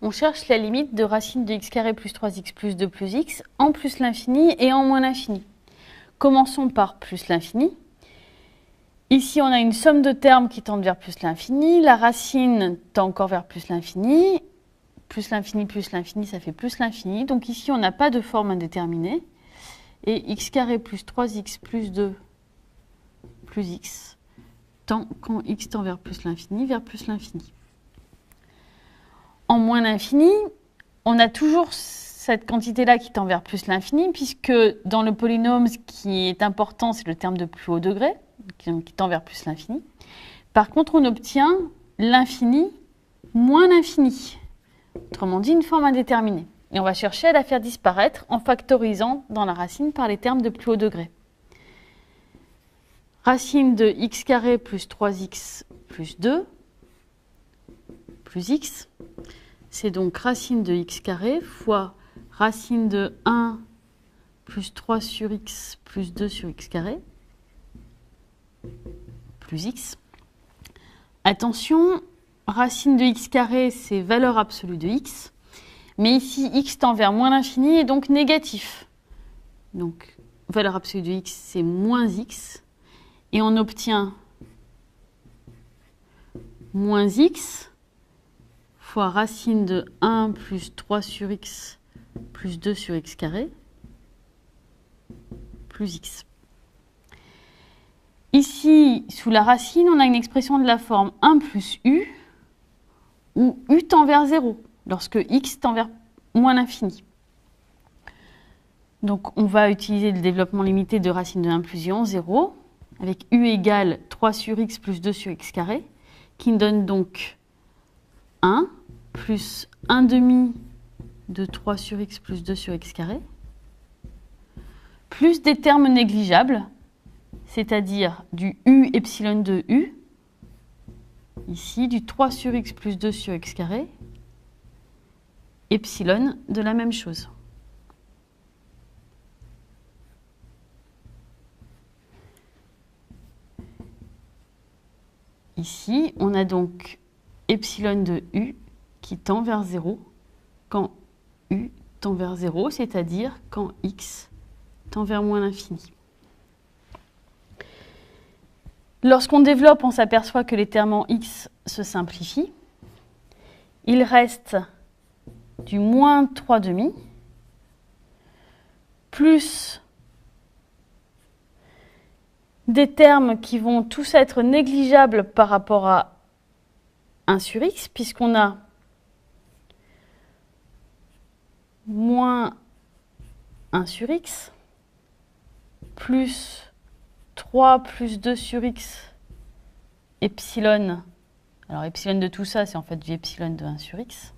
On cherche la limite de racine de x carré plus 3x plus 2 plus x en plus l'infini et en moins l'infini. Commençons par plus l'infini. Ici, on a une somme de termes qui tendent vers plus l'infini. La racine tend encore vers plus l'infini. Plus l'infini, ça fait plus l'infini. Donc ici, on n'a pas de forme indéterminée. Et x carré plus 3x plus 2 plus x tend, quand x tend vers plus l'infini. En moins l'infini, on a toujours cette quantité-là qui tend vers plus l'infini, puisque dans le polynôme, ce qui est important, c'est le terme de plus haut degré, qui tend vers plus l'infini. Par contre, on obtient l'infini moins l'infini. Autrement dit, une forme indéterminée. Et on va chercher à la faire disparaître en factorisant dans la racine par les termes de plus haut degré. Racine de x carré plus 3x plus 2 plus x, c'est donc racine de x carré fois racine de 1 plus 3 sur x plus 2 sur x carré plus x. Attention, racine de x carré, c'est valeur absolue de x. Mais ici, x tend vers moins l'infini et donc négatif. Donc, valeur absolue de x, c'est moins x. Et on obtient moins x fois racine de 1 plus 3 sur x plus 2 sur x carré plus x. Ici, sous la racine, on a une expression de la forme 1 plus u, où u tend vers 0, lorsque x tend vers moins l'infini. Donc, on va utiliser le développement limité de racine de 1 plus ion, 0, avec u égale 3 sur x plus 2 sur x carré, qui nous donne donc 1 plus 1 demi de 3 sur x plus 2 sur x carré, plus des termes négligeables, c'est-à-dire du u epsilon de u, ici du 3 sur x plus 2 sur x carré, epsilon de la même chose. Ici, on a donc epsilon de u qui tend vers 0 quand u tend vers 0, c'est-à-dire quand x tend vers moins l'infini. Lorsqu'on développe, on s'aperçoit que les termes en x se simplifient. Il reste du moins 3 demi plus des termes qui vont tous être négligeables par rapport à 1 sur x, puisqu'on a moins 1 sur x plus 3 plus 2 sur x epsilon. Alors epsilon de tout ça, c'est en fait du epsilon de 1 sur x.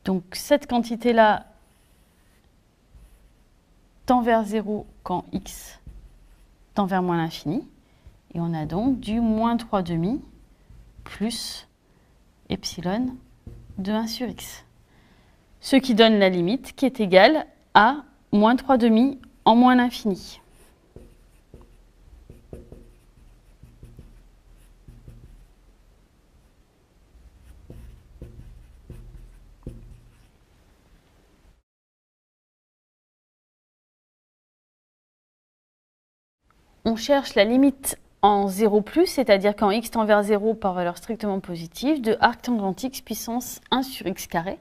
Donc cette quantité-là tend vers 0 quand x tend vers moins l'infini. Et on a donc du moins 3 demi plus epsilon de 1 sur x. Ce qui donne la limite qui est égale à moins 3 demi en moins l'infini. On cherche la limite en 0+, c'est-à-dire quand x tend vers 0 par valeur strictement positive, de arc tangent x puissance 1 sur x carré.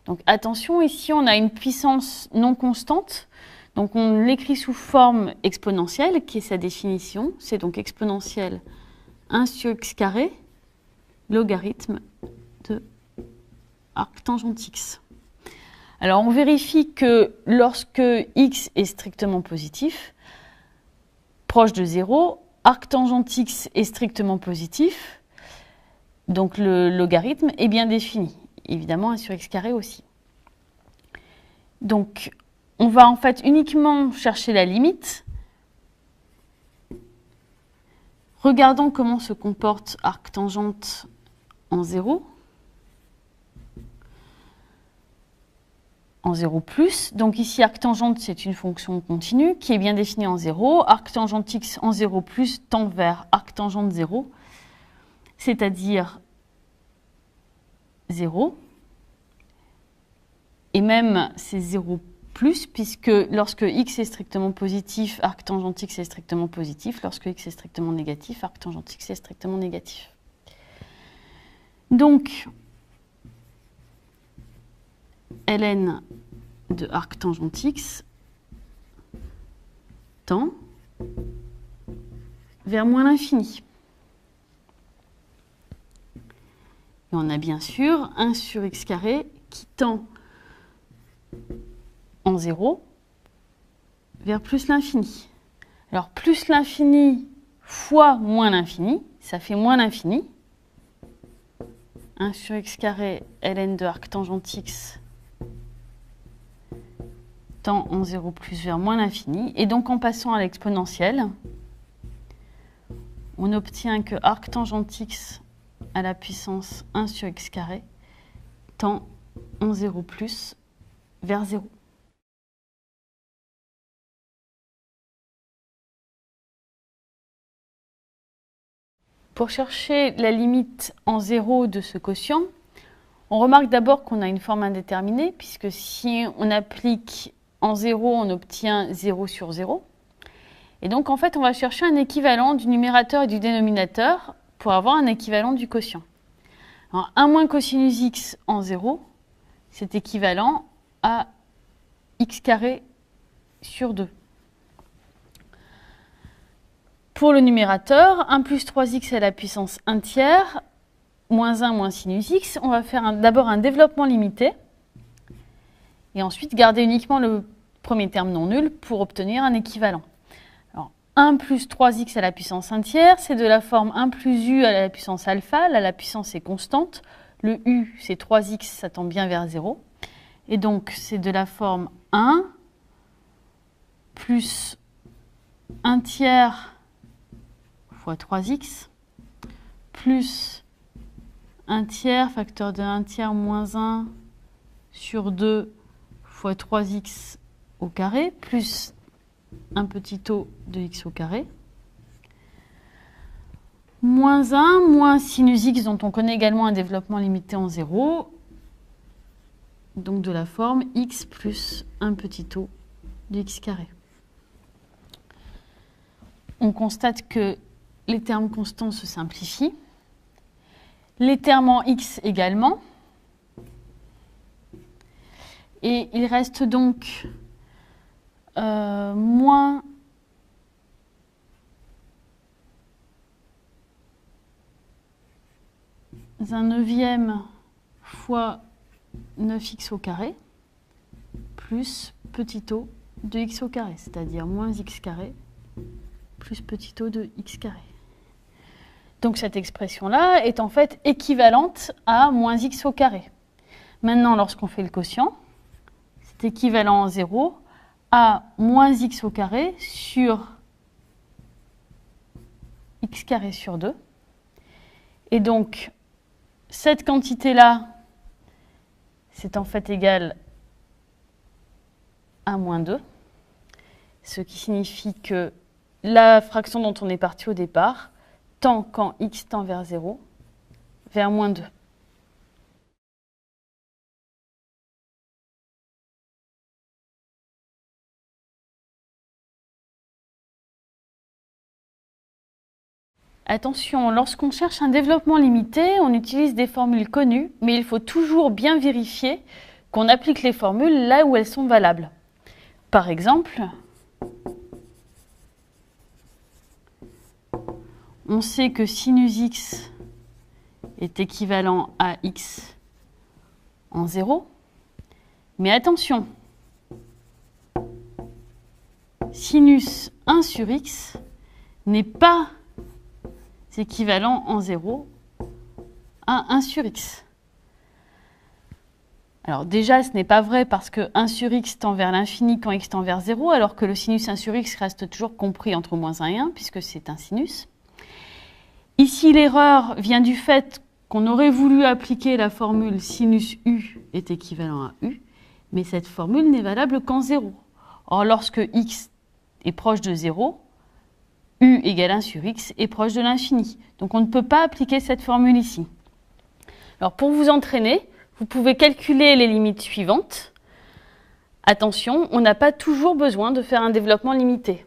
Donc attention, ici on a une puissance non constante, donc on l'écrit sous forme exponentielle, qui est sa définition, c'est donc exponentielle 1 sur x carré, logarithme de arc tangent x. Alors on vérifie que lorsque x est strictement positif, proche de 0, arc tangent x est strictement positif, donc le logarithme est bien défini. Évidemment, 1 sur x carré aussi. Donc, on va en fait uniquement chercher la limite. Regardons comment se comporte arc tangente en 0. En 0+. Donc ici, arc tangente, c'est une fonction continue qui est bien définie en 0. Arc tangente x en 0+ tend vers arc tangente 0, c'est-à-dire 0. Et même c'est 0 plus, puisque lorsque x est strictement positif, arc tangente x est strictement positif. Lorsque x est strictement négatif, arc tangente x est strictement négatif. Donc, ln de arc tangente x tend vers moins l'infini. Et on a bien sûr 1 sur x carré qui tend en 0 vers plus l'infini. Alors plus l'infini fois moins l'infini, ça fait moins l'infini. 1 sur x carré ln de arc tangente x tend en 0 plus vers moins l'infini. Et donc en passant à l'exponentielle, on obtient que arc tangente x à la puissance 1 sur x carré tend en 0 plus vers 0. Pour chercher la limite en 0 de ce quotient, on remarque d'abord qu'on a une forme indéterminée, puisque si on applique en 0, on obtient 0 sur 0. Et donc, en fait, on va chercher un équivalent du numérateur et du dénominateur pour avoir un équivalent du quotient. Alors, 1 moins cosinus x en 0, c'est équivalent à x carré sur 2. Pour le numérateur, 1 plus 3x à la puissance 1 tiers, moins 1 moins sinus x. On va faire d'abord un développement limité et ensuite garder uniquement le premier terme non nul pour obtenir un équivalent. Alors, 1 plus 3x à la puissance 1 tiers, c'est de la forme 1 plus u à la puissance alpha. Là, la puissance est constante. Le u, c'est 3x, ça tend bien vers 0. Et donc, c'est de la forme 1 plus 1 tiers fois 3x plus 1 tiers, facteur de 1 tiers moins 1 sur 2 fois 3x au carré, plus un petit o de x au carré, moins 1 moins sinus x, dont on connaît également un développement limité en 0, donc de la forme x plus un petit o de x carré. On constate que les termes constants se simplifient. Les termes en x également. Et il reste donc moins un neuvième fois 9x au carré plus petit o de x au carré, c'est-à-dire moins x carré plus petit o de x carré. Donc cette expression-là est en fait équivalente à moins x au carré. Maintenant, lorsqu'on fait le quotient, c'est équivalent en 0 à moins x au carré sur x carré sur 2. Et donc, cette quantité-là, c'est en fait égal à moins 2, ce qui signifie que la fraction dont on est parti au départ tend, quand x tend vers 0, vers moins 2. Attention, lorsqu'on cherche un développement limité, on utilise des formules connues, mais il faut toujours bien vérifier qu'on applique les formules là où elles sont valables. Par exemple, on sait que sinus x est équivalent à x en 0, mais attention, sinus 1 sur x n'est pas équivalent en 0 à 1 sur x. Alors déjà, ce n'est pas vrai parce que 1 sur x tend vers l'infini quand x tend vers 0, alors que le sinus 1 sur x reste toujours compris entre moins 1 et 1, puisque c'est un sinus. Ici, l'erreur vient du fait qu'on aurait voulu appliquer la formule sinus u est équivalent à u, mais cette formule n'est valable qu'en 0. Or, lorsque x est proche de 0, u égale 1 sur x est proche de l'infini. Donc on ne peut pas appliquer cette formule ici. Alors pour vous entraîner, vous pouvez calculer les limites suivantes. Attention, on n'a pas toujours besoin de faire un développement limité.